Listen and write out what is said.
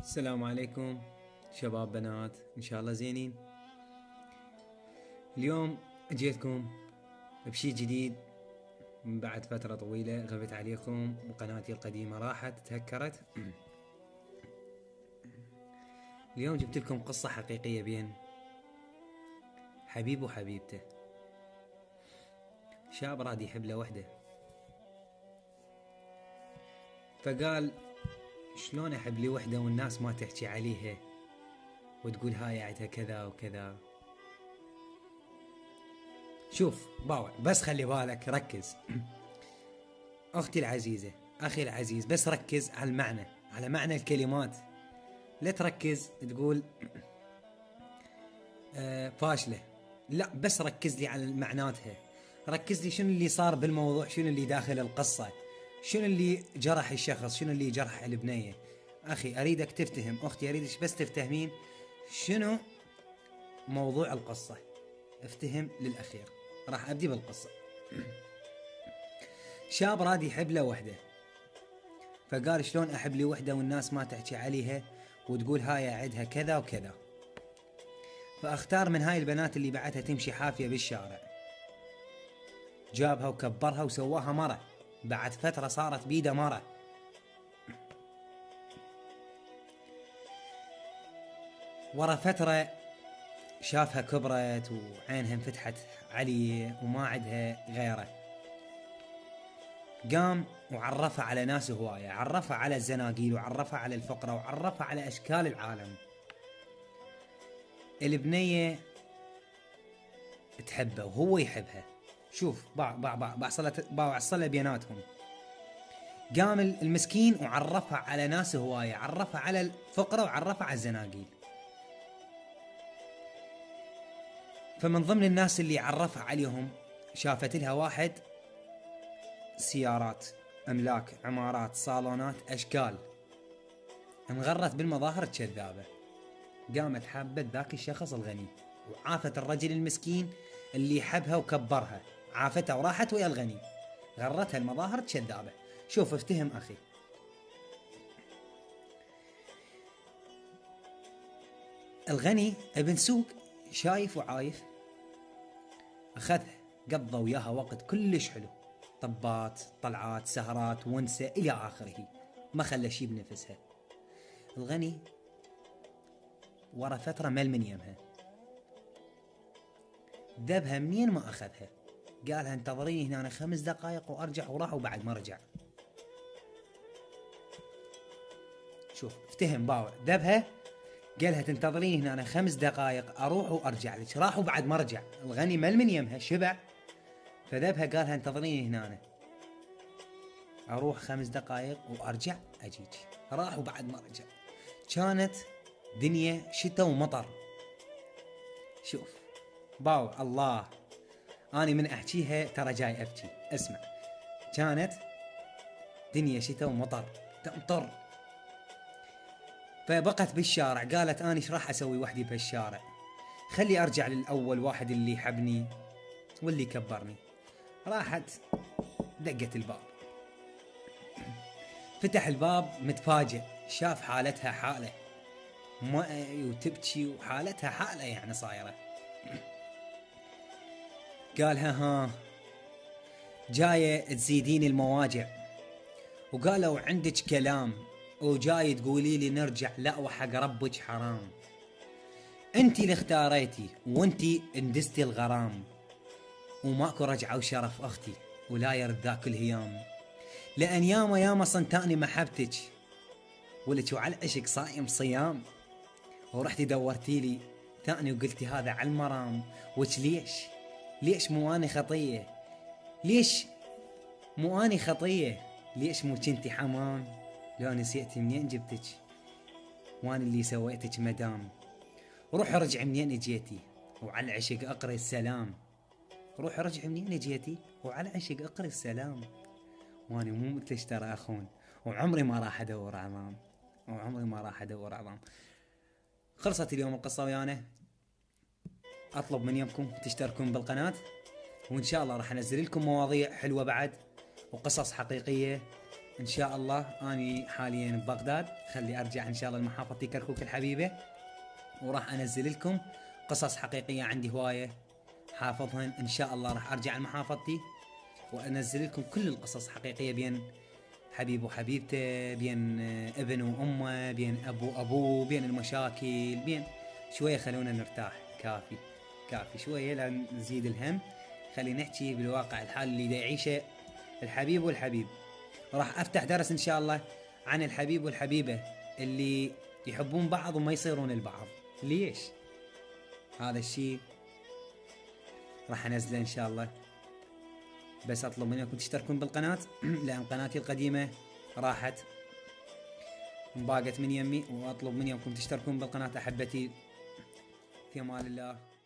السلام عليكم شباب بنات، ان شاء الله زينين. اليوم جيتكم بشي جديد من بعد فترة طويلة غبت عليكم وقناتي القديمة راحت تهكرت. اليوم جبت لكم قصة حقيقية بين حبيب وحبيبته. شاب راد يحب له وحدة، فقال شلون احب لي وحدة والناس ما تحكي عليها وتقول هاي عدها كذا وكذا. شوف باوع، بس خلي بالك ركز. اختي العزيزة، اخي العزيز، بس ركز على المعنى، على معنى الكلمات. لا تركز تقول فاشلة، لا بس ركز لي على معناتها. ركز لي شنو اللي صار بالموضوع، شنو اللي داخل القصة، شنو اللي جرح الشخص، شنو اللي جرح البنية. اخي اريدك تفتهم، اختي اريدك بس تفتهمين شنو موضوع القصة. افتهم للاخير. راح ابدي بالقصة. شاب راد يحب له وحده، فقال شلون احب لي وحده والناس ما تحكي عليها وتقول هاي عدها كذا وكذا. فاختار من هاي البنات اللي بعدها تمشي حافية بالشارع، جابها وكبرها وسواها مرة. بعد فترة صارت بيده مرة. ورا فترة شافها كبرت وعينها انفتحت عليه وما عدها غيره. قام وعرفها على ناس هواية، عرفها على الزناقيل وعرفها على الفقرة وعرفها على أشكال العالم. البنية تحبه وهو يحبها. شوف وصلت بيناتهم. قام المسكين وعرفها على ناس هواية، عرفها على الفقرة وعرفها على الزناقيل. فمن ضمن الناس اللي عرفها عليهم شافت لها واحد سيارات، أملاك، عمارات، صالونات، أشكال. انغرت بالمظاهر كذابة. قامت حابت ذاك الشخص الغني وعافت الرجل المسكين اللي حبها وكبرها، عافتها وراحت ويا الغني. غرتها المظاهر كذابة. شوف افتهم أخي. الغني ابن سوق شايف وعايف، أخذها قضى وياها وقت كلش حلو، طبات، طلعات، سهرات، ونسة إلى آخره، ما خلى شي بنفسها. الغني ورا فترة مل من يمها، ذبها منين ما أخذها. قالها انتظريني هنا 5 دقائق وأرجع، وراح وبعد ما رجع. شوف افتهم باوع، ذبها قالها تنتظريني هنا 5 دقائق أروح وأرجع لك، راح وبعد ما رجع. الغني مل من يمها شبع، فذبها قالها انتظريني هنا أروح 5 دقائق وأرجع أجيك. راح وبعد ما رجع. كانت دنيا شتاء ومطر. شوف باوع الله، أنا من أحكيها ترى جاي أبكي. اسمع، كانت دنيا شتاء ومطر تمطر. فبقت بالشارع، قالت أنا ايش راح أسوي وحدي بهالشارع، خلي أرجع للأول واحد اللي يحبني واللي كبرني. راحت دقت الباب، فتح الباب متفاجئ، شاف حالتها حالة وتبكي وحالتها حالة يعني صايرة. قالها ها جاية تزيدين المواجع، وقالوا عندك كلام وجاي تقولي لي نرجع، لا وحق ربك حرام. انتي اللي اختاريتي وانتي اندستي الغرام، وماكو رجعة وشرف اختي ولا يرد ذاك الهيام. لان ياما صنتاني محبتك ولك وعلى عشق صايم صيام. ورحتي دورتي لي ثاني وقلتي هذا على المرام. وش ليش مو اني خطية؟ ليش مو اني خطية؟ ليش مو كنتي حمام؟ لو نسيتي منين جبتك وانا اللي سويتك مدام. روح رجع منين جيتي وعلى العشق اقري السلام. روح رجع منين جيتي وعلى العشق اقري السلام. وانا مو مثلش ترى اخون، وعمري ما راح ادور عظام. خلصت اليوم القصة ويانا. اطلب من يمكم تشتركون بالقناة، وان شاء الله راح انزل لكم مواضيع حلوة بعد وقصص حقيقية ان شاء الله اني حاليا ببغداد، خلي ارجع ان شاء الله لمحافظتي كركوك الحبيبه، وراح انزل لكم قصص حقيقيه عندي هوايه حافظهن. ان شاء الله راح ارجع لمحافظتي وانزل لكم كل القصص حقيقيه، بين حبيب وحبيبته، بين ابن وامه، بين ابو وابوه، بين المشاكل، بين شويه خلونا نرتاح. كافي كافي شويه لا نزيد الهم، خلينا نحكي بالواقع الحال اللي دا يعيشه الحبيب والحبيب. راح افتح درس ان شاء الله عن الحبيب والحبيبه اللي يحبون بعض وما يصيرون البعض، ليش؟ هذا الشيء راح انزله ان شاء الله. بس اطلب منكم تشتركون بالقناة لان قناتي القديمة راحت انباقت من يمي، واطلب من يمكم تشتركون بالقناة احبتي، في امان الله.